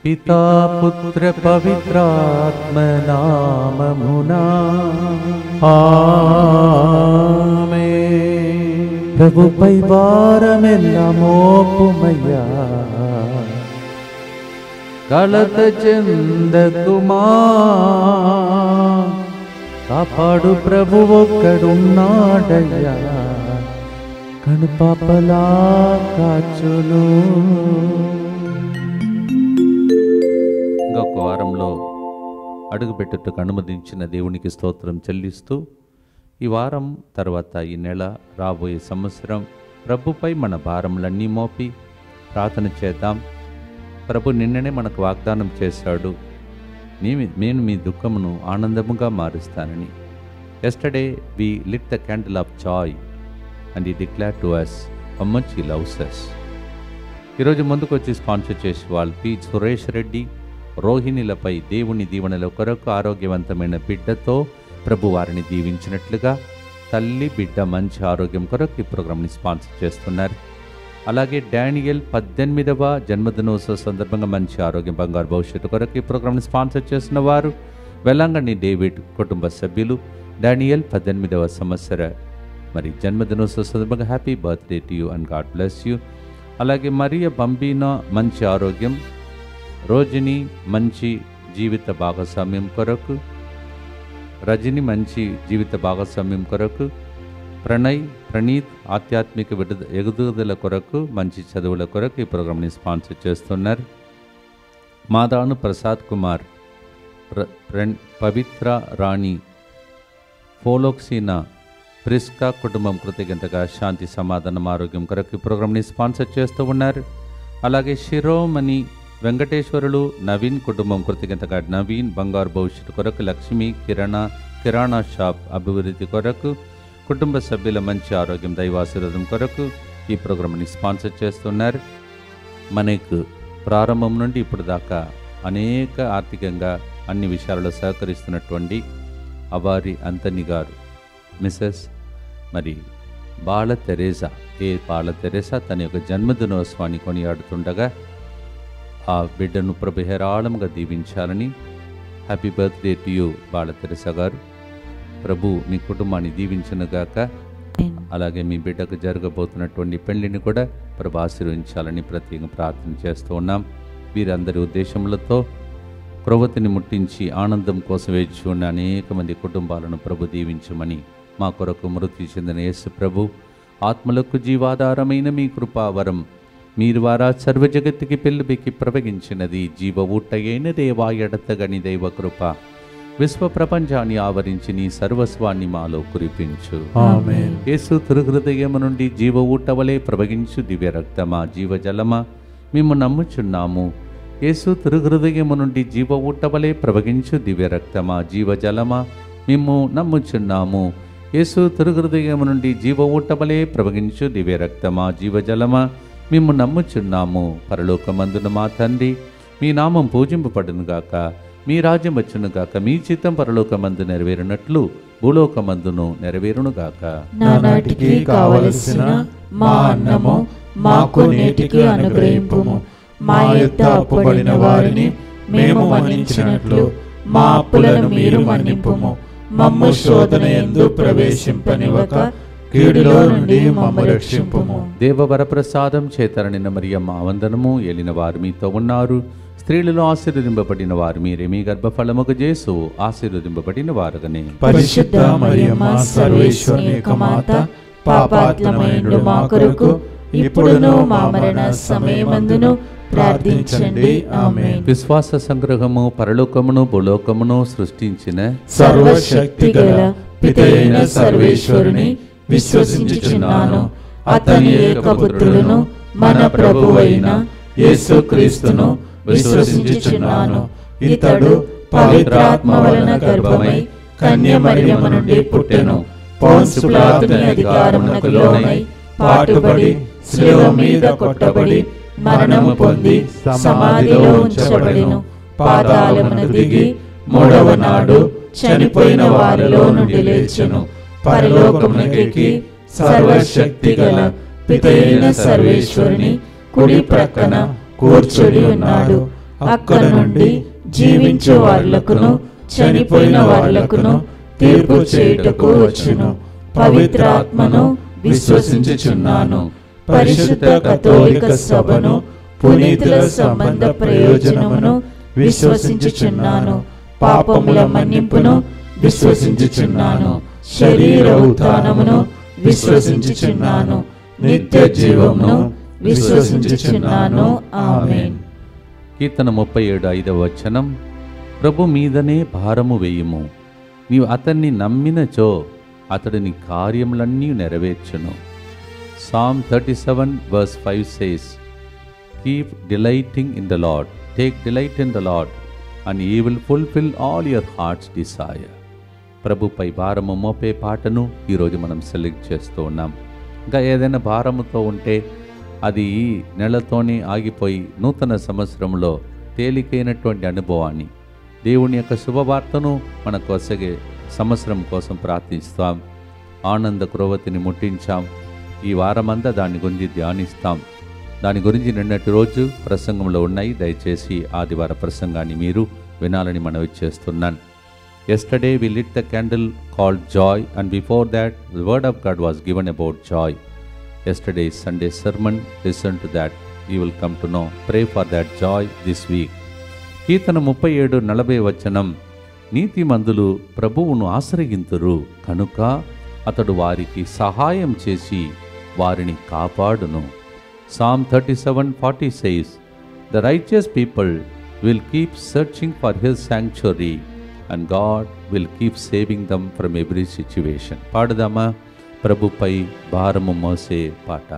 పితా పుత్ర పవిత్రాత్మ నామమునా ఆమేన్. ప్రభుపై భారమెల్లా మోపుమయ్యా, కలత చెందకుమా, కాపాడు ప్రభు ఒక్కడున్నాడయ్యా, కనుపాపలా కాచును. ఇంకొక వారంలో అడుగుపెట్టుటకు అనుమతించిన దేవునికి స్తోత్రం చెల్లిస్తూ, ఈ వారం తర్వాత ఈ నెల రాబోయే సంవత్సరం ప్రభుపై మన భారములన్నీ మోపి ప్రార్థన చేద్దాం. ప్రభు నిన్ననే మనకు వాగ్దానం చేశాడు, నేను మీ దుఃఖమును ఆనందముగా మారుస్తానని. Yesterday we lit the candle of joy and he declared to us how much he loves us. ఈరోజు ముందుకు వచ్చి స్పాన్సర్ చేసే వాళ్ళు పి సురేష్ రెడ్డి, రోహిణిలపై దేవుని దీవెనల కొరకు ఆరోగ్యవంతమైన బిడ్డతో ప్రభు వారిని దీవించినట్లుగా తల్లి బిడ్డ మంచి ఆరోగ్యం కొరకు ఈ ప్రోగ్రాంని స్పాన్సర్ చేస్తున్నారు. అలాగే డానియల్ 18వ జన్మదినోత్సవ సందర్భంగా మంచి ఆరోగ్యం బంగారు భవిష్యత్తు కొరకు ఈ ప్రోగ్రాంని స్పాన్సర్ చేస్తున్న వారు వెల్లంగని డేవిడ్ కుటుంబ సభ్యులు. డానియల్ 18వ సంవత్సర మరి జన్మదినోత్సవ సందర్భంగా happy birthday to you and God bless you. అలాగే మరియ బంబీనా మంచి ఆరోగ్యం, రోజుని మంచి జీవిత భాగస్వామ్యం కొరకు, రజని మంచి జీవిత భాగస్వామ్యం కొరకు, ప్రణీత్ ఆధ్యాత్మిక ఎగుదల కొరకు, మంచి చదువుల కొరకు ఈ ప్రోగ్రాంని స్పాన్సర్ చేస్తున్నారు. మాదాను ప్రసాద్ కుమార్, పవిత్ర రాణి, ఫోలోక్సీనా, ప్రిస్కా కుటుంబం కృతజ్ఞతగా శాంతి సమాధానం ఆరోగ్యం కొరకు ఈ ప్రోగ్రాంని స్పాన్సర్ చేస్తూ ఉన్నారు. అలాగే శిరోమణి వెంకటేశ్వరులు నవీన్ కుటుంబం కృతజ్ఞతగా నవీన్ బంగారు భవిష్యత్తు కొరకు, లక్ష్మి కిరాణా షాప్ అభివృద్ధి కొరకు, కుటుంబ సభ్యుల మంచి ఆరోగ్యం దైవాశీర్వాదం కొరకు ఈ ప్రోగ్రాంని స్పాన్సర్ చేస్తున్నారు. మనకు ప్రారంభం నుండి ఇప్పుడు దాకా అనేక ఆర్థికంగా అన్ని విషయాలలో సహకరిస్తున్నటువంటి అవారి అంతని గారు, మిసెస్ మరి బాల తెరేసా తన యొక్క జన్మదినోత్సవాన్ని కొనియాడుతుండగా ఆ బిడ్డను ప్రభు హేరాళంగా దీవించాలని. Happy birthday to you Bala Teresa గారు. ప్రభు మీ కుటుంబాన్ని దీవించునుగాక. అలాగే మీ బిడ్డకు జరగబోతున్నటువంటి పెళ్లిని కూడా ప్రభు ఆశీర్వదించాలని ప్రత్యేకంగా ప్రార్థన చేస్తూ ఉన్నాం. వీరందరి ఉద్దేశములతో క్రొవ్వతిని ముట్టించి ఆనందం కోసం వేచి ఉన్న అనేక మంది కుటుంబాలను ప్రభు దీవించమని మా కొరకు మృతి చెందిన యేసు ప్రభు ఆత్మలకు జీవాధారమైన మీ కృపావరం మీరు వారా సర్వజగత్తుకి పెళ్ళికి ప్రవగించినది జీవ ఊటయైన దేవా ఎడతగని దైవ కృప విశ్వ ప్రపంచాన్ని ఆవరించి నీ సర్వస్వాన్ని మాలో కురిపించు. ఆమేన్. యేసు తిరుహృదయము నుండి జీవ ఊటవలే ప్రవగించు దివ్య రక్తమా జీవజలమా మేము నమ్ముచున్నాము. యేసు తిరుహృదయము నుండి జీవ ఊటవలే ప్రవగించు దివ్య రక్తమా జీవజలమా మేము నమ్ముచున్నాము. యేసు తిరుహృదయము నుండి జీవ ఊటవలే ప్రవగించు దివ్య రక్తమా జీవజలమా మేము నమ్ముచున్నాము. పరలోకమందున మా తండ్రి మీ నామం పూజింపబడునుగాక, మీ రాజ్యం వచ్చునుగాక, మీ చిత్తం పరలోకమందు నెరవేరునట్లు భూలోకమందును నెరవేరునుగాక. నానాటికి కావలసిన మా అన్నము మాకు నేటికి అనుగ్రహింపుము. మా యొక్క అప్పుబడిన వారిని మేము మన్నించినట్లు మా అప్పులను మీరు మన్నింపుము. మమ్ము శోధన యందు ప్రవేశింపనివ్వక కీడులో నుండి మమ్ము రక్షింపుము. దేవవరప్రసాదం చేతరనిన మరియమ్మ వందనము. ఏలిన వారు మీతో ఉన్నారు, స్త్రీలలో ఆశీర్వదింపబడిన వారు మీరే, మీ గర్భఫలముకు యేసు ఆశీర్వదింపబడిన వారుగనే. పరిశుద్ధ మరియమ్మ సర్వేశ్వరుని యొక్క మాత, పాపాత్మయుడు మా కొరకు ఇప్పుడును మా మరణ సమయమందును ప్రార్థించండి. ఆమేన్. విశ్వాస సంగ్రహము పరలోకమును భూలోకమును సృష్టించిన సర్వశక్తిగల పితయైన సర్వేశ్వరుని విశ్వసించుచున్నాను. అతని ఏకపుత్రులను మన ప్రభువైన యేసుక్రీస్తును విశ్వసించుచున్నాను. ఇతడు పవిత్రాత్మ వలన గర్భమై కన్య మరియమ్మ నుండి పుట్టెను. పొన్సు పిలాతుని అధికారమునకు లోనై పాటుబడి శిలువ మీద కొట్టబడి మరణము పొంది సమాధిలో ఉంచబడెను. పాతాళమునకు దిగి మూడవ నాడు చనిపోయిన వారిలో నుండి లేచెను. పరలోకమునకెక్కి సర్వశక్తి గల పితయైన సర్వేశ్వరుని కుడి ప్రక్కన కూర్చొని ఉన్నాడు. అక్కడ నుండి జీవించు వాళ్లకును చనిపోయిన వాళ్లకును తీర్పు చేయుటకు వచ్చును. పవిత్రాత్మను విశ్వసించుచున్నాను. పరిశుద్ధ కథోలిక సభను, పునీతుల సంబంధ ప్రయోజనమును విశ్వసించుచున్నాను. పాపముల మన్నింపును విశ్వసించుచున్నాను. శరీర ఉత్థానమును విశ్వసించుచున్నాను. నిత్య జీవమును విశ్వసించుచున్నాను. ఆమేన్. కీర్తన 37:5 ప్రభు మీదనే భారము వేయుము. నీవు అతన్ని నమ్మినచో అతడు నీ కార్యములన్నీ నెరవేర్చును. Psalm 37:5 says, Keep delighting in the Lord, take delight in the Lord, and He will fulfill all your heart's desire. ప్రభుపై భారము మోపే పాటను ఈరోజు మనం సెలెక్ట్ చేస్తూ ఉన్నాం. ఇంకా ఏదైనా భారముతో ఉంటే అది నెలతోనే ఆగిపోయి నూతన సంవత్సరంలో తేలికైనటువంటి అనుభవాన్ని, దేవుని యొక్క శుభవార్తను మనకు వసగే సంవత్సరం కోసం ప్రార్థిస్తాం. ఆనంద క్రోవతిని ముట్టించాం. ఈ వారమంతా దాని గురించి ధ్యానిస్తాం. దాని గురించి నిన్నటి రోజు ప్రసంగంలో ఉన్నాయి. దయచేసి ఆదివార ప్రసంగాన్ని మీరు వినాలని మనవి చేస్తున్నాను. Yesterday we lit the candle called joy, and before that the word of God was given about joy. Yesterday's Sunday sermon, listen to that. You will come to know. Pray for that joy this week. కీర్తన 37:40 నీతిమంతులు ప్రభువును ఆశ్రయింతురు కనుక అతడు వారికి సహాయం చేసి వారిని కాపాడును. Psalm 37:40 says, The righteous people will keep searching for His sanctuary, and God will keep saving them from every situation. పాడదామా ప్రభుపై భారము మోసే పాట.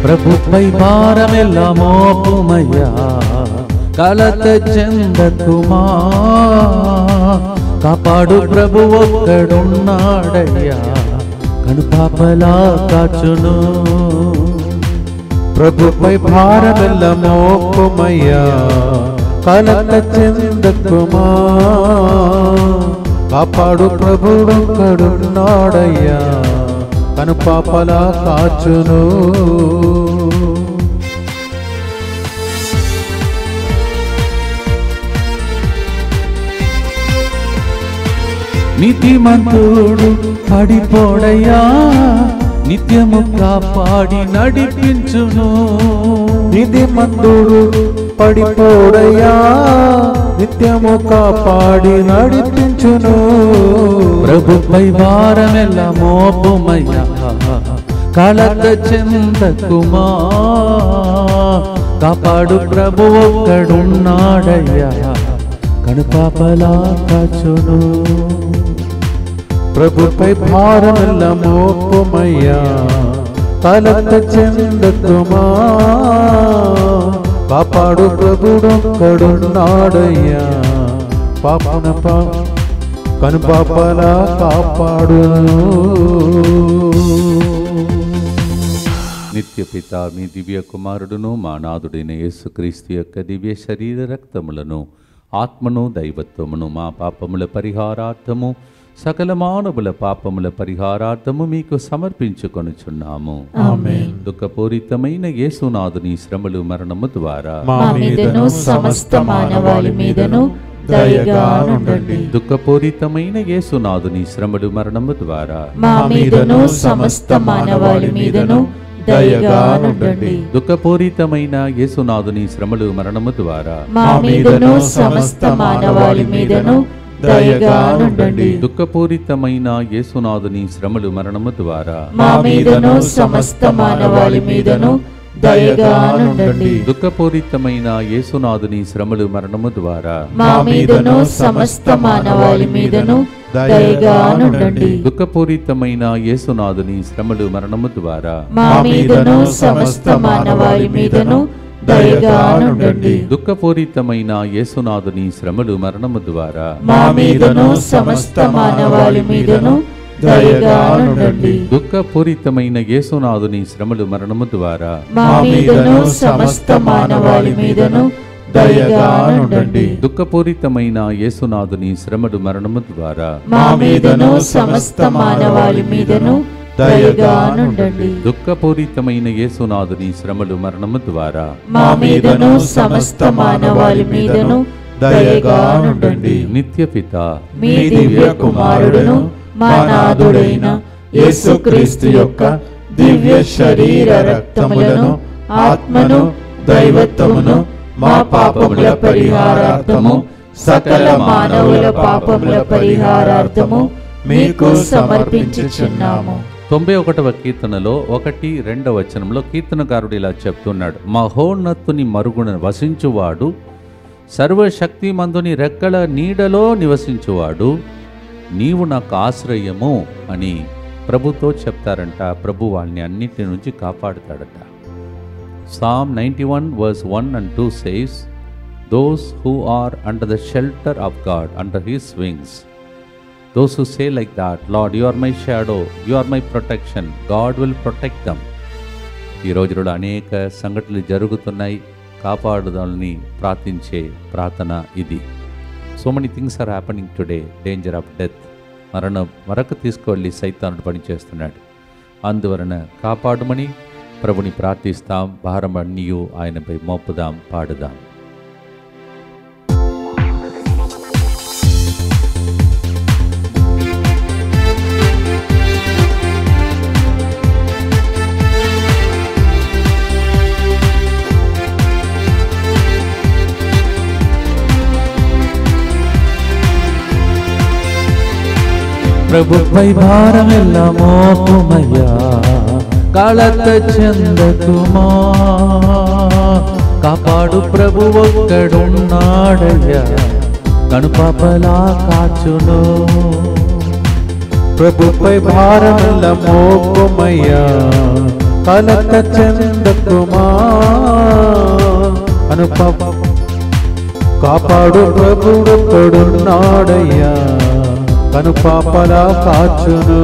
ప్రభుపై భారమెల్ల మోపుమయ్యా, కలత చెందకుమా, కాపాడు ప్రభు ఒక్కడున్నాడయ్యా, కనుపాపలా కాచును. ప్రభుపై భారమెల్ల మోపుమయ్యా, కలత చెందకుమా, కాపాడు ప్రభు ఒక్కడున్నాడయ్యా, కనుపాపలా కాచును. నీతిమంతుడు పడిపోడయ్యా, నిత్యము కాపాడి నడిపించును. నీతిమంతుడు పడిపోడయ్యా, నిత్యము కాపాడి నడిపించును. ప్రభుపై భారమెల్ల మోపుమయ్యా, కలత చెందకుమా, కాపాడు ప్రభు ఒక్కడున్నాడయ్యా, కనుపాపలా కాచును. ప్రభుపై భారమెల్ల మోపుమయ్యా, కలత చెందకుమా, కాపాడు ప్రభుడొక్కడున్నాడయ్యా, కనుపాపలా కాపాడు. నిత్య పిత మీ దివ్య కుమారుడును మా నాథుడైన యేసుక్రీస్తు యొక్క దివ్య శరీర రక్తములను, ఆత్మను, దైవత్వమును మా పాపముల పరిహారార్థము, సకల మానవుల పాపముల పరిహారార్థము మీకు సమర్పించుకొనుచున్నాము. ఆమేన్. దుఃఖపూరితమైన యేసునాథుని శ్రమలు మరణము ద్వారా మా మీదను సమస్త మానవాళి మీదను దయగా నుండండి. దుఃఖపూరితమైన యేసునాథుని శ్రమలు మరణము ద్వారా మా మీదను సమస్త మానవాళి మీదను దయగా నుండండి. దుఃఖపూరితమైన యేసునాథుని శ్రమలు మరణము ద్వారా మా మీదను సమస్త మానవాళి మీదను దయగా నుండండి. దుఃఖపూరితమైన యేసునాథుని శ్రమలు మరణము ద్వారా మా మీదను సమస్త మానవాళి మీదను దయగా నుండండి. దుఃఖపూరితమైన యేసునాథుని శ్రమలు మరణము ద్వారా మా మీదను సమస్త మానవాళి మీదను దయగా నుండండి. దుఃఖపూరితమైన యేసునాథుని శ్రమలు మరణము ద్వారా మా మీదను సమస్త మానవాళి మీదను దయగా నుండండి. దుఃఖపూరితమైన యేసునాథుని శ్రమలు మరణము ద్వారా మా మీదను సమస్త మానవాళి మీదను దయగా నుండండి. దుఃఖపూరితమైన యేసునాథుని శ్రమలు మరణము ద్వారా మా మీదను సమస్త మానవాళి మీదను దయగా నుండండి. దుఃఖపూరితమైన యేసునాథుని శ్రమలు మరణము ద్వారా మా మీదను సమస్త మానవాళి మీదను దయగా నుండండి. దుఃఖపూరితమైన యేసునాథుని శ్రమలు మరణము ద్వారా మా మీదను సమస్త మానవాళి మీదను దయగా నుండండి. నిత్య పిత మీ దివ్య కుమారుడును మా నాథుడైన యేసుక్రీస్తు యొక్క దివ్య శరీర రక్తములను ఆత్మను దైవత్వమును మా పాపముల పరిహారార్థము సకల మానవుల పాపముల పరిహారార్థము మీకు సమర్పించుచున్నాము. 91వ కీర్తనలో 1-2 వచనంలో కీర్తనకారుడు ఇలా చెప్తున్నాడు, మహోన్నతుని మరుగున వసించువాడు, సర్వశక్తిమంతుని రెక్కల నీడలో నివసించువాడు, నీవు నాకు ఆశ్రయము అని ప్రభుతో చెప్తారంట. ప్రభు వాళ్ళని అన్నిటి నుంచి కాపాడుతాడట. Psalm 91 verse 1 and 2 says, those who are under the shelter of God, under his wings, those who say like that, Lord, you are my shadow, you are my protection, God will protect them. ఈ రోజుల్లో అనేక సంఘటనలు జరుగుతున్నాయి. కాపాడుదాలని ప్రార్థించే ప్రార్థన ఇది. So many things are happening today. Danger of death, మరణం వరకు తీసుకువెళ్ళి సైతానుడు పనిచేస్తున్నాడు. అందువలన కాపాడుమని ప్రభుని ప్రార్థిస్తాం. భారం అన్నీయు ఆయనపై మోపుదాం, పాడుదాం. ప్రభుపై భారమెల్ల మోపుమయ్యా, కలత చెందకుమా, కాపాడు ప్రభు ఒక్కడున్నాడయ్యా, కనుపాపలా కాచును. ప్రభుపై భారమెల్ల మోపుమయ్యా, కలత చెందకుమా, కనుపాప కాపాడు ప్రభు ఒక్కడున్నాడయ్యా, కనుపాపలా కాచును.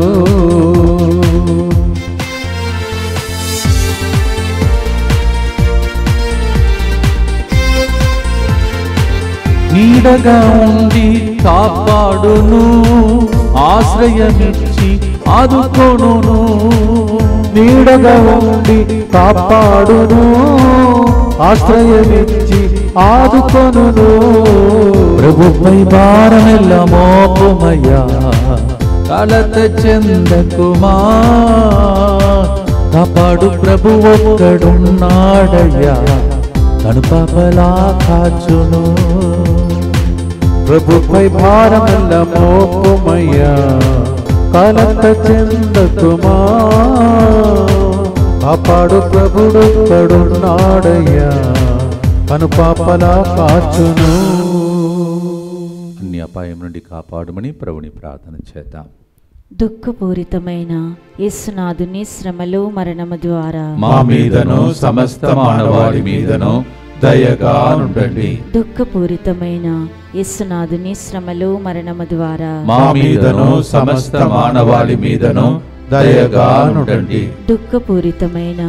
నీడగా ఉండి కాపాడును, ఆశ్రయమిచ్చి ఆదుకొనును. నీడగా ఉండి కాపాడును, ఆశ్రయమిచ్చి ఆదుకొనును. ప్రభుపై భారమెల్ల మోపుమయ్యా, కలత చెందకుమా, కాపాడు ప్రభు ఒక్కడున్నాడయ్యా, కనుపాపలా కాచును. ప్రభుపై భారమెల్ల మోపుమయ్యా, కలత చెందకుమా, కాపాడు ప్రభుడొక్కడున్నాడయ్యా, కనుపాపలా కాచును. అన్ని అపాయం నుండి కాపాడుమని ప్రభుని ప్రార్థన చేద్దాం. దుఃఖపూరితమైన యేసునాథుని శ్రమలు మరణము ద్వారా మా మీదను సమస్త మానవాళి మీదను దయగా నుండండి. దుఃఖపూరితమైన యేసునాథుని శ్రమలు మరణము ద్వారా మా మీదను సమస్త మానవాళి మీదను దయగా నుండండి. దుఃఖపూరితమైన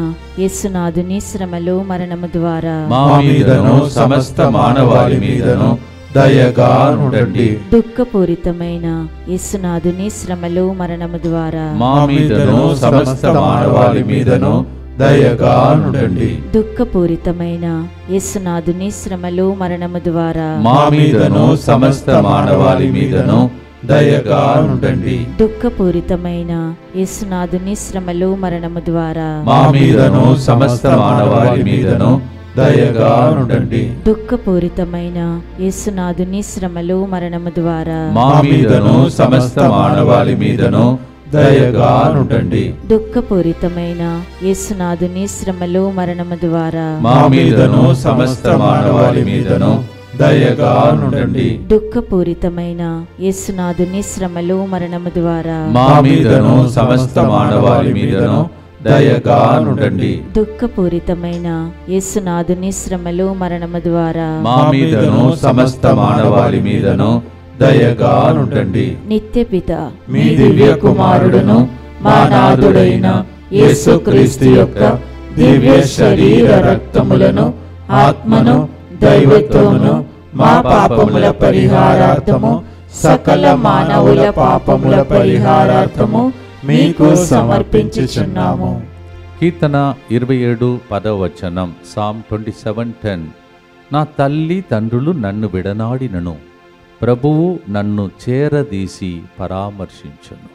యేసునాథుని శ్రమలు మరణము ద్వారా మా మీదను సమస్త మానవాళి మీదను దయగా నుండండి. దుఃఖపూరితమైన యేసునాథుని శ్రమలు మరణము ద్వారా మా మీదను సమస్త మానవాళి మీదను దయగా నుండండి. దుఃఖపూరితమైన యేసునాథుని శ్రమలు మరణము ద్వారా మా మీదను సమస్త మానవాళి మీదను దయగా నుండండి. దుఃఖపూరితమైన యేసునాథుని శ్రమలు మరణము ద్వారా మా మీదను సమస్త మానవాళి మీదను దయగా నుండండి. దుఃఖపూరితమైన యేసునాథుని శ్రమలు మరణము ద్వారా మా మీదను సమస్త మానవాళి మీదను దయగా నుండండి. దుఃఖపూరితమైన యేసునాథుని శ్రమలు మరణము ద్వారా మా మీదను సమస్త మానవాళి మీదను దయగా నుండండి. దుఃఖపూరితమైన యేసునాథుని శ్రమలు మరణము ద్వారా మా మీదను సమస్త మానవాళి మీదను దయగా నుండండి. దుఃఖపూరితమైన యేసునాథుని శ్రమలు మరణము ద్వారా మా మీదను సమస్త మానవాళి మీదను దయగా నుండండి. నిత్యపిత మీ దివ్య కుమారుడును మా నాథుడైన యేసుక్రీస్తు యొక్క దివ్య శరీర రక్తములను, ఆత్మను, దైవత్వమును మా పాపముల పరిహారార్థము, సకల మానవుల పాపముల పరిహారార్థము మీకు సమర్పించుచున్నాము. కీర్తన 27:10 సామ్ 27:10. నా తల్లి తండ్రులు నన్ను విడనాడినను, ప్రభువు నన్ను చేరదీసి పరామర్శించును.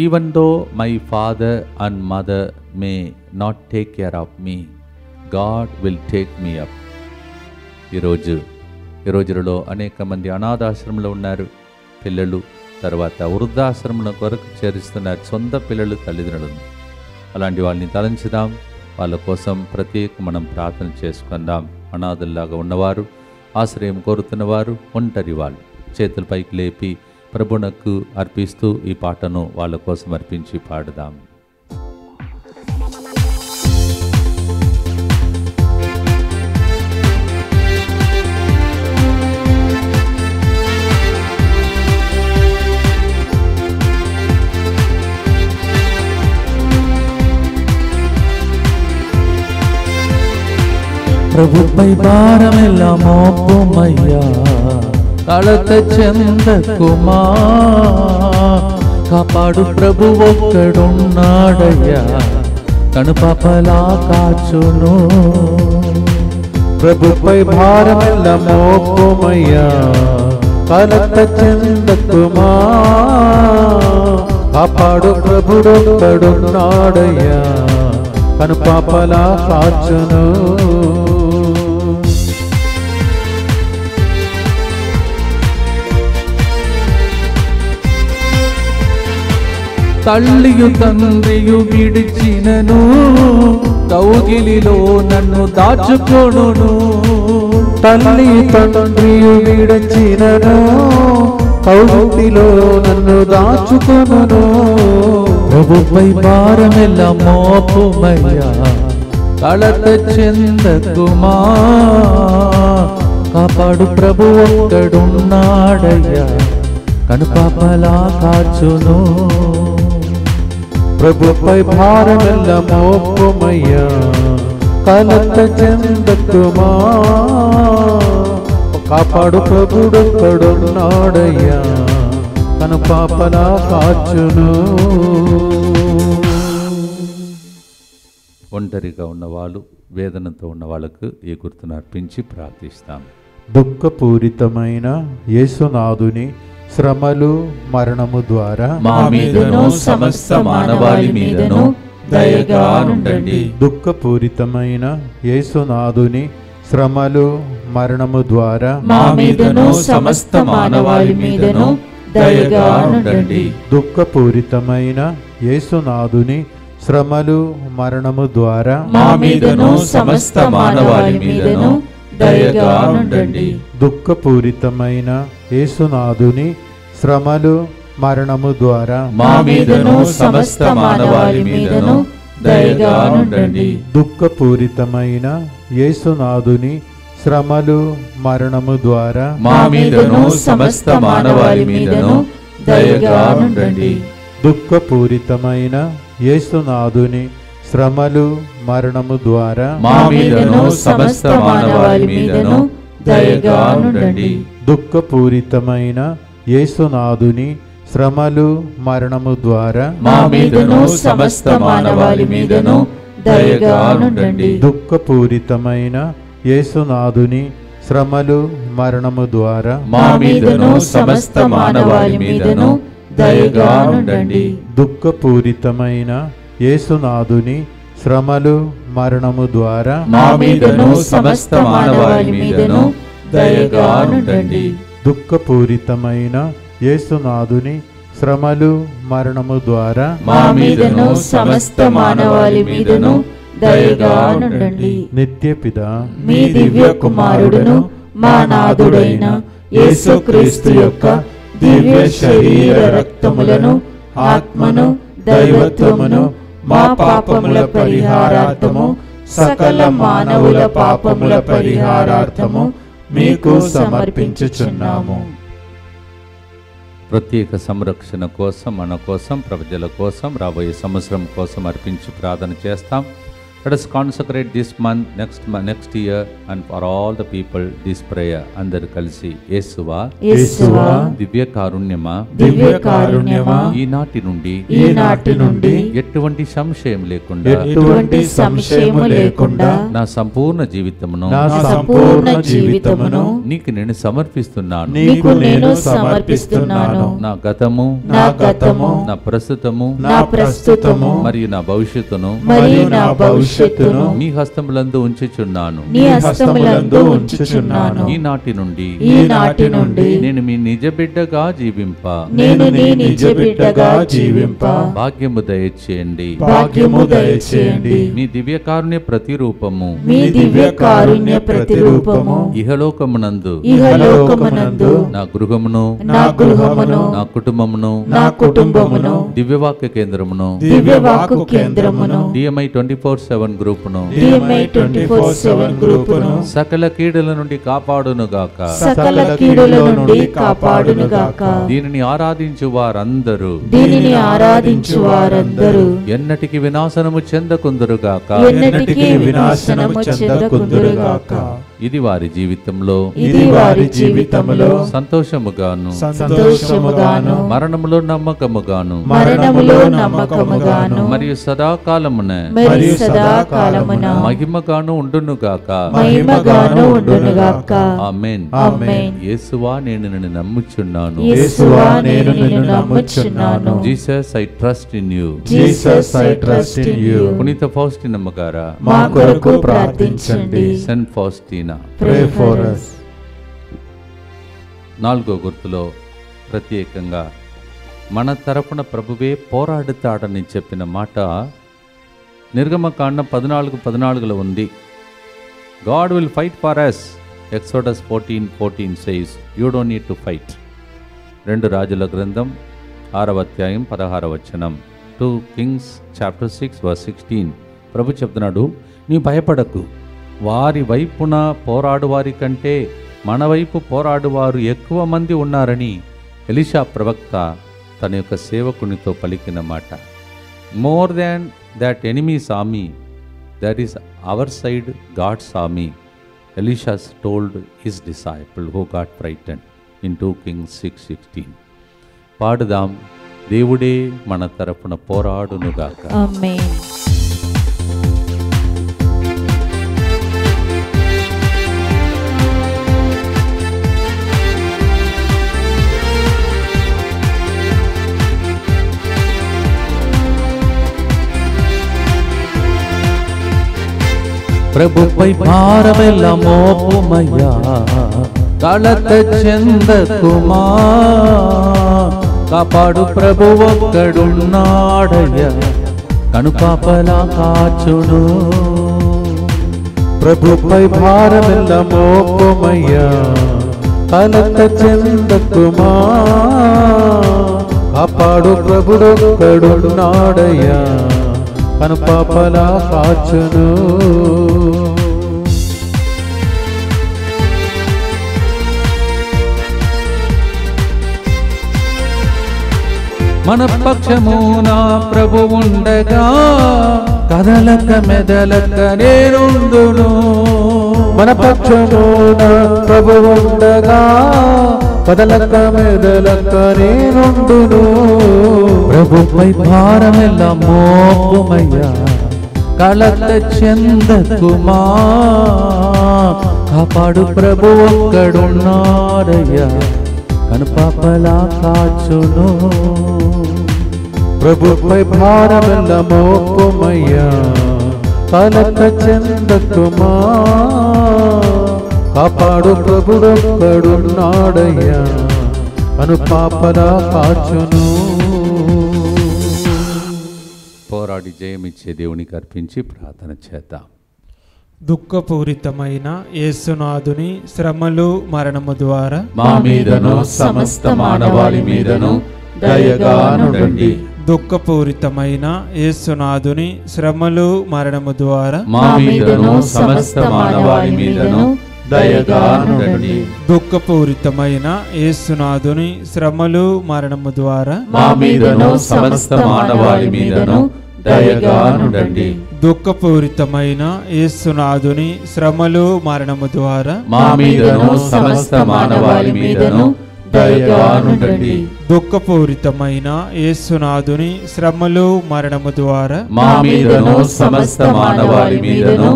Even though my father and mother may not take care of me, God will take me up. ఈ రోజులలో అనేక మంది అనాథాశ్రమంలో ఉన్నారు. పిల్లలు తర్వాత వృద్ధాశ్రమం కొరకు చేరుస్తున్నారు సొంత పిల్లలు, తల్లిదండ్రులను. అలాంటి వాళ్ళని తలంచుదాం. వాళ్ళ కోసం ప్రత్యేక మనం ప్రార్థన చేసుకుందాం. అనాథల్లాగా ఉన్నవారు, ఆశ్రయం కోరుతున్నవారు, ఒంటరి వాళ్ళు చేతుల పైకి లేపి ప్రభునకు అర్పిస్తూ ఈ పాటను వాళ్ళ కోసం అర్పించి పాడుదాం. ప్రభుపై భారమెల్ల మోపుమయ్యా, కలత చెందకుమా, కాపాడు ప్రభు ఒక్కడున్నాడయ్యా, కనుపాపలా కాచును. ప్రభుపై భారమెల్ల మోపుమయ్యా, కలత చెందకుమా, కాపాడు ప్రభుడొక్కడున్నాడయ్యా, కనుపాపలా కాచును. తల్లియు తండ్రియు విడిచినను, కౌగిలిలో నన్ను దాచుకొనును. తల్లి తండ్రియు విడిచినను, కౌగిలిలో నన్ను దాచుకొనును. ప్రభుపై భారమెల్ల మోపుమయ్యా, కలత చెందకుమా, కాపాడు ప్రభు ఒక్కడున్నాడయ్యా, కనుపాపలా కాచును. ప్రభుపై భారమెల్ల మోపుమయ్యా, కలత చెందకుమా, కాపాడు ప్రభుడొక్కడున్నాడయ్యా, కనుపాపలా కాచును. ఒంటరిగా ఉన్నవాళ్ళు, వేదనతో ఉన్న వాళ్ళకు ఈ గుర్తును అర్పించి ప్రార్థిస్తాం. దుఃఖపూరితమైన యేసునాథుని శ్రమలు మరణము ద్వారా మా మీదను సమస్త మానవాళి మీదను దయగా నుండండి. దుఃఖపూరితమైన యేసునాథుని శ్రమలు మరణము ద్వారా మా మీదను సమస్త మానవాళి మీదను దయగా నుండండి. దుఃఖపూరితమైన యేసునాథుని శ్రమలు మరణము ద్వారా మా మీదను సమస్త మానవాళి మీదను దయగా నుండండి. దుఃఖపూరితమైన యేసునాథుని శ్రమలు మరణము ద్వారా మా మీదను సమస్త మానవాళి మీదను దయగా నుండండి. దుఃఖపూరితమైన యేసునాథుని శ్రమలు మరణము ద్వారా మా మీదను సమస్త మానవాళి మీదను దయగా నుండండి. దుఃఖపూరితమైన యేసునాథుని శ్రమలు మరణము ద్వారా మా మీదను సమస్త మానవాళి మీదను దయగా నుండండి. దుఃఖపూరితమైన యేసునాథుని శ్రమలు మరణము ద్వారా మా మీదను సమస్త మానవాళి మీదను దయగా నుండండి. దుఃఖపూరితమైన యేసునాథుని శ్రమలు మరణము ద్వారా మా మీదను సమస్త మానవాళి మీదను దయగా నుండండి. దుఃఖపూరితమైన యేసునాథుని శ్రమలు మరణము ద్వారా మా మీదను సమస్త మానవాళి మీదను దయగా నుండండి. దుఃఖపూరితమైన యేసునాథుని శ్రమలు మరణము ద్వారా మా మీదను సమస్త మానవాళి మీదను దయగా నుండండి. నిత్యపిత మీ దివ్య కుమారుడును మా నాథుడైన యేసుక్రీస్తు యొక్క దివ్య శరీర రక్తములను, ఆత్మను, దైవత్వమును మా పాపముల పరిహారార్థము, సకల మానవుల పాపముల పరిహారార్థము మీకు సమర్పించుచున్నాము. ప్రత్యేక సంరక్షణ కోసం, మన కోసం, ప్రజల కోసం, రాబోయే సంవత్సరం కోసం అర్పించి ప్రార్థన చేస్తాం. Let us consecrate this month, next year, and for all the people this prayer. అందరు కలిసి యేసువా దివ్య కారుణ్యమా ఈనాటి నుండి ఎటువంటి సంశయం లేకుండా నా సంపూర్ణ జీవితమును నీకు నేను సమర్పిస్తున్నాను. నా గతము నా ప్రస్తుతము మరియు నా భవిష్యత్తును నీ హస్తములందు ఉంచుచున్నాను. ఈనాటి నుండి నేను మీ నిజ బిడ్డగా జీవింప భాగ్యము దయచేయండి. మీ దివ్య కారుణ్య ప్రతిరూపము ఇహలోకమునందు నా గృహమును నా కుటుంబమును దివ్యవాక్య కేంద్రమును DMI 24/7 గ్రూపును సకల కీడుల నుండి కాపాడునుగాక. దీనిని ఆరాధించు వారందరూ ఎన్నటికి వినాశనము చెందకుందురుగాక. ఇది వారి జీవితంలో సంతోషముగాను మరణములో నమ్మకముగాను మరియు సదాకాలమున మహిమగాను ఉండునుగాక. ఆమేన్. యేసువా నేను నిన్ను నమ్ముచున్నాను. Jesus I trust in you. పునీత ఫౌస్టినమ్మ గారా మా కొరకు ప్రార్థించండి. Saint Faustina Pray for us. 4వ గుర్తులో ప్రత్యేకంగా మన తరపున ప్రభువే పోరాడుతాడని చెప్పిన మాట నిర్గమకాండం 14:14 ఉంది. God will fight for us. Exodus 14:14 says, you don't need to fight. 2 రాజుల గ్రంథం 6వ అధ్యాయం 16వ వచనం. 2 Kings chapter 6 verse 16. ప్రభు చెప్తున్నాడు, నీ భయపడకు, వారి వైపున పోరాడువారి కంటే మన వైపు పోరాడువారు ఎక్కువ మంది ఉన్నారని ఎలీషా ప్రవక్త తన యొక్క సేవకునితో పలికిన మాట. More than that enemies army, that is our side God's army, Elisha told his disciple who got frightened in 2 Kings 6:16. పాడుదాం, దేవుడే మన తరపున పోరాడునుగాక. ఆమేన్. ప్రభుపై భారమెల్ల మోపుమయ్యా, కలత చెందకుమా, కాపాడు ప్రభు ఒక్కడున్నాడయ్యా, కనుపాపలా కాచును. ప్రభుపై భారమెల్ల మోపుమయ్యా, కలత చెందకుమా, కాపాడు ప్రభుడొక్కడున్నాడయ్యా, కనుపాపలా కాచును. మన పక్షమున ప్రభు ఉండగా, కదలక మెదలక నేనుందును. మన పక్షమున ప్రభు ఉండగా, కదలక మెదలక నేనుందును. ప్రభుపై భారమెల్ల మోపుమయ్యా, కలత చెందకుమా, కాపాడు ప్రభు ఒక్కడున్నాడయ్యా, కనుపాపలా కాచును. ప్రభుపై భారమెల్ల మోపుమయ్యా, కలత చెందకుమా, కాపాడు ప్రభుడొక్కడున్నాడయ్యా, కనుపాపలా కాచును. పోరాడి జయమిచ్చే దేవునికి అర్పించి ప్రార్థన చేద్దాం. దుఃఖపూరితమైన యేసునాథుని శ్రమలు మరణము ద్వారా మా మీదను సమస్త మానవాళి మీదను దయగా నుండండి. దుఃఖపూరితమైన యేసునాథుని శ్రమలు మరణము ద్వారా మా మీదను సమస్త మానవాళి మీదను దయగా నుండండి. దుఃఖపూరితమైన యేసునాథుని శ్రమలు మరణము ద్వారా మా మీదను సమస్త మానవాళి మీదను దయగా నుండండి. దుఃఖపూరితమైన యేసునాథుని శ్రమలు మరణము ద్వారా మా మీదను సమస్త మానవాళి మీదను దయగా నుండండి. దుఃఖపూరితమైన యేసునాథుని శ్రమలు మరణము ద్వారా మా మీదను సమస్త మానవాళి మీదను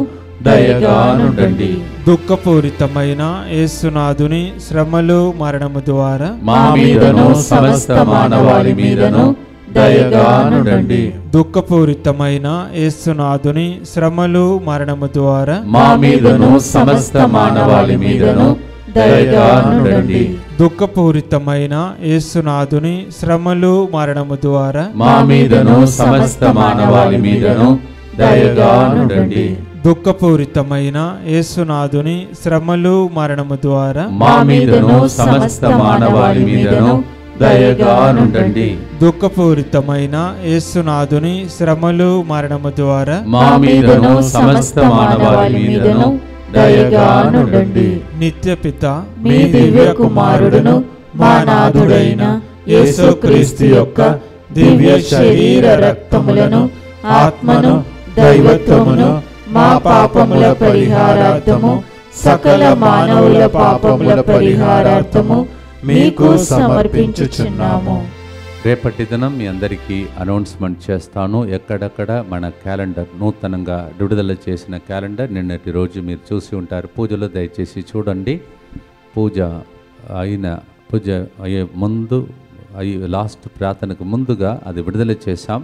దయగా నుండండి. దుఃఖపూరితమైన యేసునాథుని శ్రమలు మరణము ద్వారా మా మీదను సమస్త మానవాళి మీదను దయగా నుండండి. దుఃఖపూరితమైన యేసునాథుని శ్రమలు మరణము ద్వారా మా మీదను సమస్త మానవాళి మీదను దయగా నుండండి. దుఃఖపూరితమైన యేసునాథుని శ్రమలు మరణము ద్వారా మా మీదను సమస్త మానవాళి మీదను దయగా నుండండి. దుఃఖపూరితమైన యేసునాథుని శ్రమలు మరణము ద్వారా మా మీదను సమస్త మానవాళి మీదను దయగా నుండండి. దుఃఖపూరితమైన యేసునాథుని శ్రమలు మరణము ద్వారా మా మీదను సమస్త మానవాళి మీదను దయగా నుండండి. నిత్యపిత మీ దివ్య కుమారుడును మా నాథుడైన యేసుక్రీస్తు యొక్క దివ్య శరీర రక్తములను ఆత్మను దైవత్వమును మా పాపముల పరిహారార్థము సకల మానవుల పాపముల పరిహారార్థము మీకు సమర్పించుచున్నాము. రేపటి దినం మీ అందరికీ అనౌన్స్మెంట్ చేస్తాను. ఎక్కడెక్కడ మన క్యాలెండర్ నూతనంగా విడుదల చేసిన క్యాలెండర్ నిన్నటి రోజు మీరు చూసి ఉంటారు. పూజలో దయచేసి చూడండి. పూజ అయ్యే ముందు లాస్ట్ ప్రార్థనకు ముందుగా అది విడుదల చేశాం.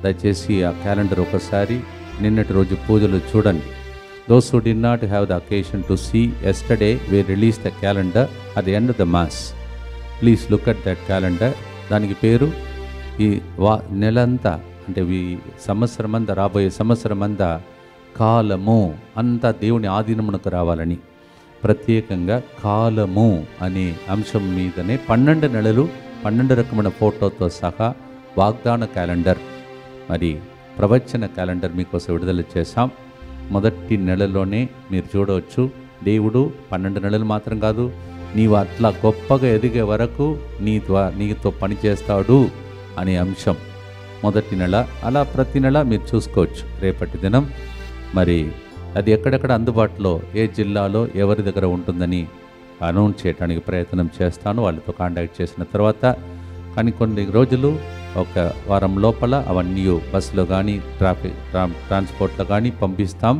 దయచేసి ఆ క్యాలెండర్ ఒకసారి నిన్నటి రోజు పూజలు చూడండి. Those who did not have the occasion to see yesterday, we released the calendar at the end of the mass. Please look at that calendar. దానికి పేరు ఈ నెలంతా అంటే ఈ సంవత్సరమంతా రాబోయే సంవత్సరమంతా కాలము అంతా దేవుని ఆధీనమునకు రావాలని ప్రత్యేకంగా కాలము అనే అంశం మీదనే 12 నెలలు 12 రకమైన ఫోటోతో సహా వాగ్దాన క్యాలెండర్ మరి ప్రవచన క్యాలెండర్ మీకోసం విడుదల చేశాం. మొదటి నెలలోనే మీరు చూడవచ్చు దేవుడు 12 నెలలు మాత్రం కాదు, నీవు అట్లా గొప్పగా ఎదిగే వరకు నీతో పనిచేస్తాడు అనే అంశం మొదటి నెల. అలా ప్రతి నెల మీరు చూసుకోవచ్చు. రేపటి దినం మరి అది ఎక్కడెక్కడ అందుబాటులో ఏ జిల్లాలో ఎవరి దగ్గర ఉంటుందని అనౌన్స్ చేయడానికి ప్రయత్నం చేస్తాను వాళ్ళతో కాంటాక్ట్ చేసిన తర్వాత. కానీ కొన్ని రోజులు ఒక వారం లోపల అవన్నీ బస్సులో కానీ ట్రాన్స్పోర్ట్లో కానీ పంపిస్తాం.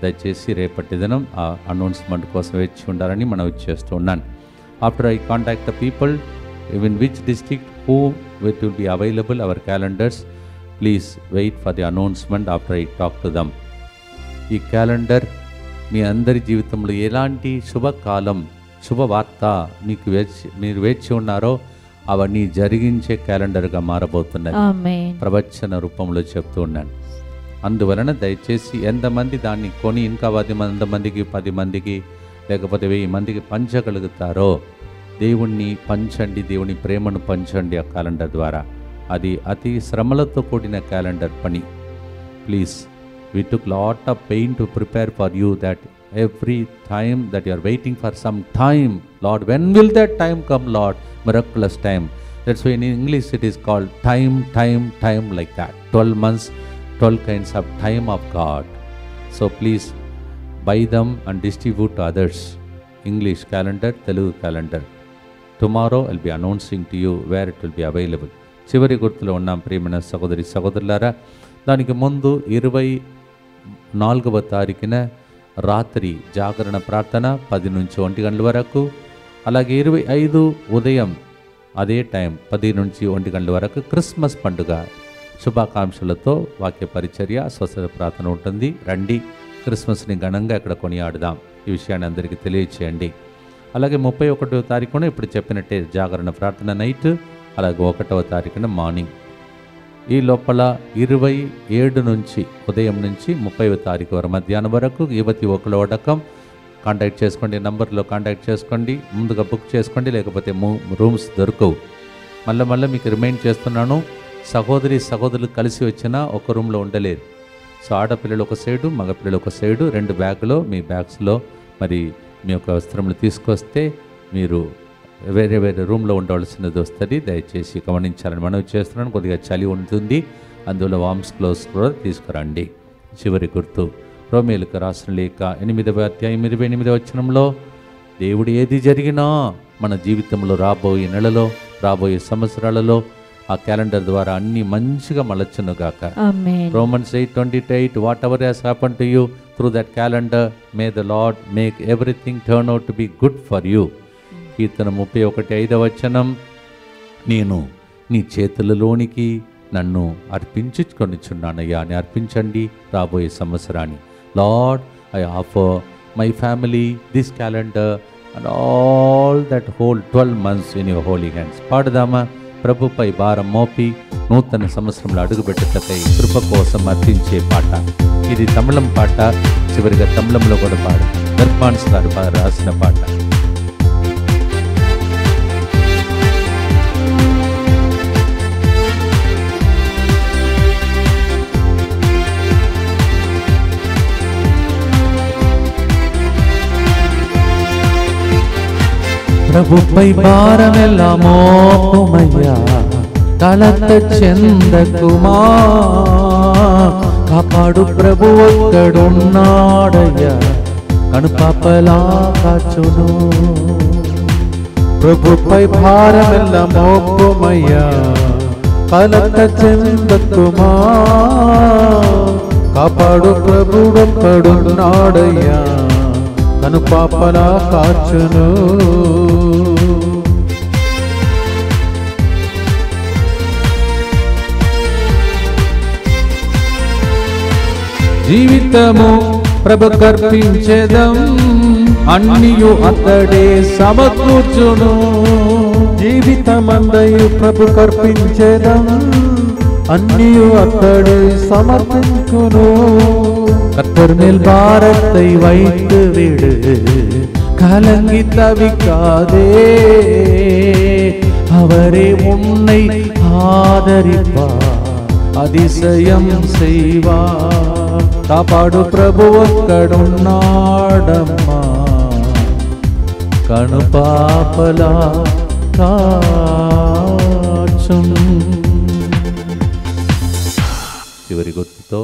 దయచేసి రేపటి దినం ఆ అనౌన్స్మెంట్ కోసం వేచి ఉండాలని మనం చేస్తూ ఉన్నాను. After I contact the people in which district who with will be available our calendars, please wait for the announcement after I talk to them. ఈ క్యాలెండర్ మీ అందరి జీవితంలో ఎలాంటి శుభకాలం శుభవార్త మీరు వేచి ఉన్నారో అవన్నీ జరిగించే క్యాలెండర్గా మారబోతున్నాయి. ప్రవచన రూపంలో చెప్తూ ఉన్నాను. అందువలన దయచేసి ఎంతమంది దాన్ని కొని ఇంకా 100 మందికి 10 మందికి లేకపోతే 1000 మందికి పంచగలుగుతారో దేవుణ్ణి పంచండి, దేవుని ప్రేమను పంచండి ఆ క్యాలెండర్ ద్వారా. అది అతి శ్రమలతో కూడిన క్యాలెండర్ పని. Please, we took lot of pain to prepare for you, that every time that you are waiting for some time, Lord, when will that time come, Lord? Miraculous time. That's why in English it is called time like that. 12 months, 12 kinds of time of God. So please buy them and distribute to others. English calendar, Telugu calendar. Tomorrow I'll be announcing to you where it will be available. చివరి గుర్తులో ఉన్నాం ప్రియమైన సహోదరి సహోదరులారా. దానికి ముందు 24వ తారీఖున రాత్రి జాగరణ ప్రార్థన 10 నుంచి 1 గంటల వరకు, అలాగే 25 ఉదయం అదే టైం 10 నుంచి 1 గంటల వరకు క్రిస్మస్ పండుగ శుభాకాంక్షలతో వాక్య పరిచర్య స్వస్థత ప్రార్థన ఉంటుంది. రండి, క్రిస్మస్ని ఘనంగా ఇక్కడ కొనియాడుదాం. ఈ విషయాన్ని అందరికీ తెలియచేయండి. అలాగే 31వ తారీఖున ఇప్పుడు చెప్పినట్టే జాగరణ ప్రార్థన నైట్, అలాగే 1వ తారీఖున మార్నింగ్. ఈ లోపల 27 నుంచి ఉదయం నుంచి 30వ తారీఖు వరకు మధ్యాహ్నం వరకు యువతి ఒకల వడకం. కాంటాక్ట్ చేసుకోండి, నంబర్లో కాంటాక్ట్ చేసుకోండి, ముందుగా బుక్ చేసుకోండి, లేకపోతే రూమ్స్ దొరకవు. మళ్ళీ మీకు రిమైండ్ చేస్తున్నాను, సహోదరులు కలిసి వచ్చినా ఒక రూమ్లో ఉండలేరు. సో ఆడపిల్లలు ఒక సైడు, మగపిల్లలు ఒక సైడు, 2 బ్యాగులో మీ బ్యాగ్స్లో మరి మీ యొక్క వస్త్రములు తీసుకొస్తే మీరు వేరే వేరే రూమ్లో ఉండవలసినది వస్తుంది, దయచేసి గమనించాలని మనవి చేస్తున్నాను. కొద్దిగా చలి ఉంటుంది, అందువల్ల వామ్స్ క్లోత్స్ కూడా తీసుకురండి. చివరి గుర్తు రోమేలుకు రాసిన లేఖ 8వ అధ్యాయం 28వ వచనంలో దేవుడు ఏది జరిగినా మన జీవితంలో రాబోయే నెలలో రాబోయే సంవత్సరాలలో ఆ క్యాలెండర్ ద్వారా అన్ని మంచిగా మలచునుగాక. Romans 8:28 whatever has happened to you through that calendar, may the Lord make everything turn out to be good for you. కీర్తన 31:5వ వచనం, నేను నీ చేతులలోనికి నన్ను అర్పించుకొనిచున్నానయ్యా అని అర్పించండి రాబోయే సంవత్సరాన్ని. Lord, I offer my family this calendar and all that whole 12 months in your holy hands. పాడుదామా? ప్రభుపై భారం మోపి నూతన సంవత్సరంలో అడుగుపెట్టుటకై కృప కోసం అర్థించే పాట ఇది. తమిళం పాట, చివరిగా తమిళంలో కూడా పాడు నిర్మాన్స్ గారు రాసిన పాట. ప్రభుపై భారమెల్ల మోపుమయ్యా, కలత చెందకుమా, కాపాడు ప్రభు ఒక్కడున్నాడయ్యా, కనుపాపలా కాచును. ప్రభుపై భారమెల్ల మోపుమయ్యా, కలత చెందకుమా, కాపాడు ప్రభుడొక్కడున్నాడయ్యా, కనుపాపలా కాచును. జీవితము ప్రభు కర్పించేదం, అన్నియు అతడే సమకూర్చును. జీవితమందయు ప్రభు కర్పించేదం, అన్నియు అతడే సమర్పించును. கர்த்தர் மேல் பாரத்தை வைத்து விடு, கலங்கி தவிக்காதே, அவரே உன்னை ஆதரிப்பார், அதிசயம் செய்வார். காப்பாடு பிரபு ఒక్కడున్నాడమ్మా, కనుపాపలా కాచును. చివరి గుర్తుతో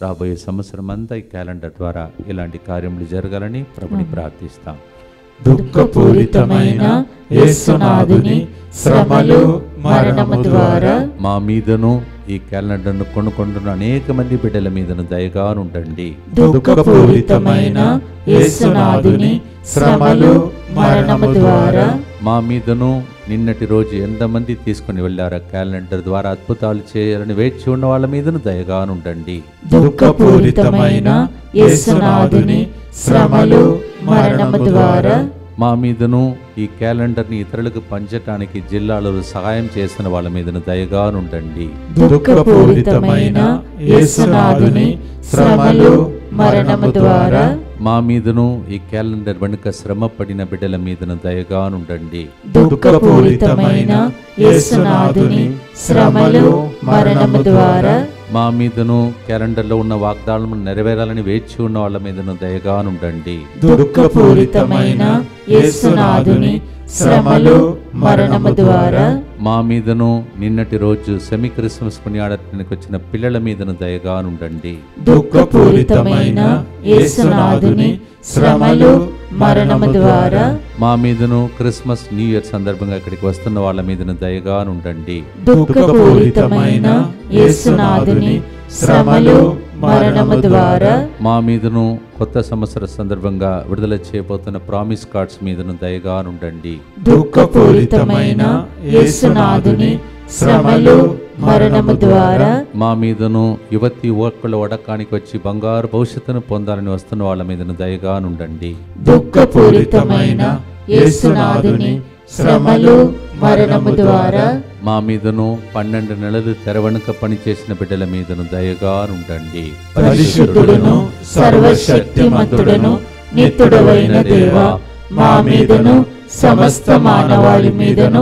రాబోయే సంవత్సరం అంతా ఈ క్యాలెండర్ ద్వారా ఇలాంటి కార్యములు జరగాలని ప్రభుని ప్రార్థిస్తాం. దుఃఖపూరితమైన యేసునాథుని శ్రమలు మరణము ద్వారా మా మీదను ఈ క్యాలెండర్ను కొనుక్కుంటున్న అనేక మంది బిడ్డల మీదను దయగా ఉండండి. దుఃఖపూరితమైన యేసునాథుని శ్రమలు మరణము ద్వారా మా మీదను నిన్నటి రోజు ఎంతమంది తీసుకుని వెళ్ళారా క్యాలెండర్ ద్వారా అద్భుతాలు చేయాలని వేచి ఉన్న వాళ్ళ మీదను దయగా ఉండండి. దుఃఖపూరితమైన యేసునాథుని శ్రమలు మరణము ద్వారా మా మీదను ఈ క్యాలెండర్ని ఇతరులకు పంచటానికి జిల్లాలో సహాయం చేసిన వాళ్ళ మీదను దయగా ఉండండి. దుఃఖపూరితమైన యేసునాథుని శ్రమలు మరణము ద్వారా మా మీదను ఈ క్యాలెండర్ వెనుక శ్రమ పడిన బిడ్డల మీదను దయగా ఉండండి. దుఃఖపూరితమైన యేసునాథుని శ్రమలు మరణము ద్వారా మా మీదను క్యాలెండర్లో ఉన్న వాగ్దానము నెరవేరాలని వేచి ఉన్న వాళ్ళ మీదను దయగా ఉండండి. దుఃఖపూరితమైన యేసునాథుని శ్రమలు మరణము ద్వారా మా మీదను నిన్నటి రోజు సెమీ క్రిస్మస్ కొనియాడటానికి వచ్చిన పిల్లల మీదను దయగా ఉండండి. దుఃఖపూరితమైన యేసునాథుని శ్రమలు మరణము ద్వారా మా మీదను క్రిస్మస్ న్యూ ఇయర్ సందర్భంగా ఇక్కడికి వస్తున్న వాళ్ళ మీదను దయగా ఉండండి. దుఃఖపూరితమైన యేసునాథుని శ్రమలు మరణము ద్వారా మా మీదను కొత్త సంవత్సర సందర్భంగా విడుదల చేయబోతున్న ప్రామిస్ కార్డ్స్ మీదను దయగా ఉండండి. దుఃఖపూరితమైన యేసునాథుని శ్రమలు మరణము ద్వారా మా మీదను యువకుల వడకానికి వచ్చి బంగారు భవిష్యత్తును పొందాలని వస్తున్న వాళ్ళ మీదను దయగా ఉండండి. దుఃఖపూరితమైన యేసునాథుని శ్రమలు మరణము ద్వారా మా మీదను 12 నెలలు తెరవనుక పనిచేసిన బిడ్డల మీదను దయగా ఉండండి. పరిశుద్ధుడును సర్వశక్తిమంతుడును నిత్యుడవైన దేవా, మా మీదను సమస్త మానవాళి మీదను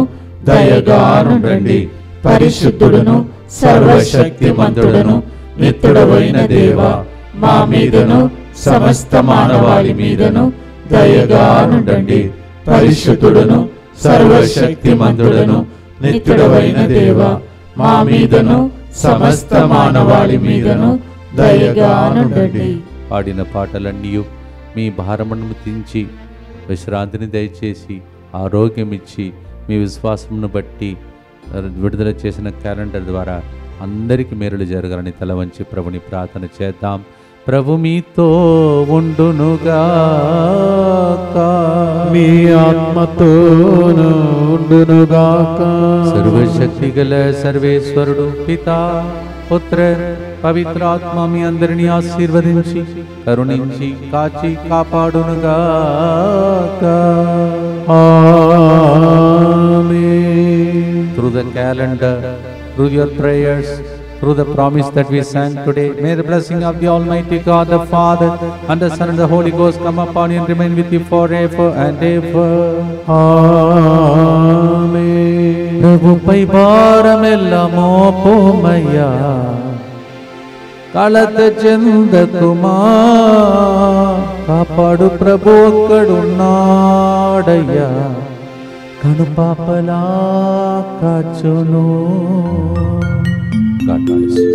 దయగా ఉండండి. పరిశుద్ధుడును సర్వశక్తిమంతుడును నిత్యుడవైన దేవా, మా మీదను సమస్త మానవాళి మీదను దయగానుండండి. పరిశుద్ధుడును సర్వశక్తిమంతుడును నిత్యుడవైన దేవ, మా మీదను సమస్త మానవాళి మీదను దయగానుండండి. పాడిన పాటలన్నీ మీ భారమును దించి విశ్రాంతిని దయచేసి ఆరోగ్యం ఇచ్చి మీ విశ్వాసమును బట్టి విడుదల చేసిన క్యాలెండర్ ద్వారా అందరికీ మేలులు జరగాలని తల వంచి ప్రభుని ప్రార్థన చేద్దాం. ప్రభు మీతో ఉండునుగాక, మీ ఆత్మతోను ఉండునుగాక. సర్వశక్తి గల సర్వేశ్వరుడు పితా పుత్ర పవిత్రాత్మ మీ అందరినీ ఆశీర్వదించి కరుణించి కాచి కాపాడునుగాక. ఆమేన్. Through the calendar, through your prayers, through the promise that we sang today, may the blessing of the Almighty God, the Father, and the Son, and the Holy Ghost come upon you and remain with you forever and ever. ఆమేన్. ప్రభుపై భారమెల్ల మోపుమయ్యా, కలత చెందకుమా, కాపాడు ప్రభు ఒక్కడున్నాడయ్యా, కనుపాపలా కాచును. God bless you.